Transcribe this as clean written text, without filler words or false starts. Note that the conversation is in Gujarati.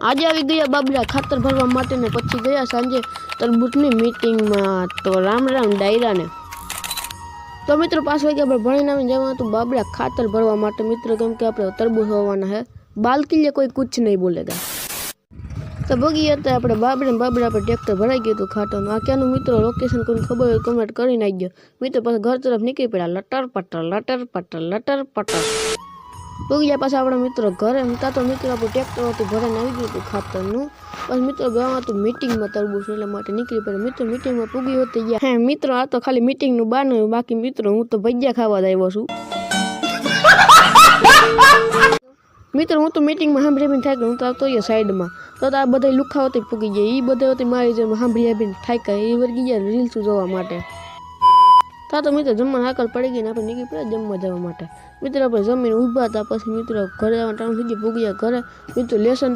આજે આવી ગયા બાબરા ખાતર ભરવા માટે ને પછી ગયા સાંજે તરબૂચની મીટિંગમાં। તો રામ રામ ડાયરાને। તો મિત્રો 5 વાગ્યા પર ભણીને આવીને જવાનું હતું બાબરા ખાતર ભરવા માટે મિત્રો, કેમ કે આપણે તરબૂચ હોવાના है। बाल के लिए कोई कुछ नहीं बोलेगा। तो भोगी હતા આપણે બાબરા પર ટ્રેક્ટર ભરાઈ ગયું હતું ખાતરનું। આ ક્યાંનું મિત્રો લોકેશન કોઈને ખબર હોય કમેન્ટ કરી નાખજો। મિત્રો પાછા ઘર તરફ નીકળી પડ્યા લટર પટર। ભોગી ગયા પાછા આપણા મિત્રો ઘરે હતા। તો મિત્રો આપણું ટ્રેક્ટરથી ભરાઈને આવી ગયું હતું ખાતરનું। પછી મિત્રો જવાનું હતું મીટિંગમાં તરબૂચ એટલા માટે નીકળી પડ્યા। મિત્રો મીટિંગમાં પૂગી હોતી ગયા। હે મિત્રો આ તો ખાલી મીટિંગનું બહાનું, બાકી મિત્રો હું તો ભજીયા ખાવા જ આવ્યો છું। મિત્રો હું તો મીટિંગમાં સાંભળી થાય હું તો આવતો સાઈડમાં। તો આ બધા લુખા હોતી પૂગી ગયા, એ બધા હોતી મારી જેમ સાંભળી થાય એ વર્ગી ગયા રીલ્સ જોવા માટે। તો મિત્રો જમવા હાકલ પડી ગઈ ને આપણે નીકળી પડ્યા જમવા જવા માટે। મિત્રો આપણે જમીને ઊભા હતા। પછી મિત્રો ઘરે આવવા ટાઈમ થઈ ગયો, પૂગ્યા ઘરે। મિત્રો લેસન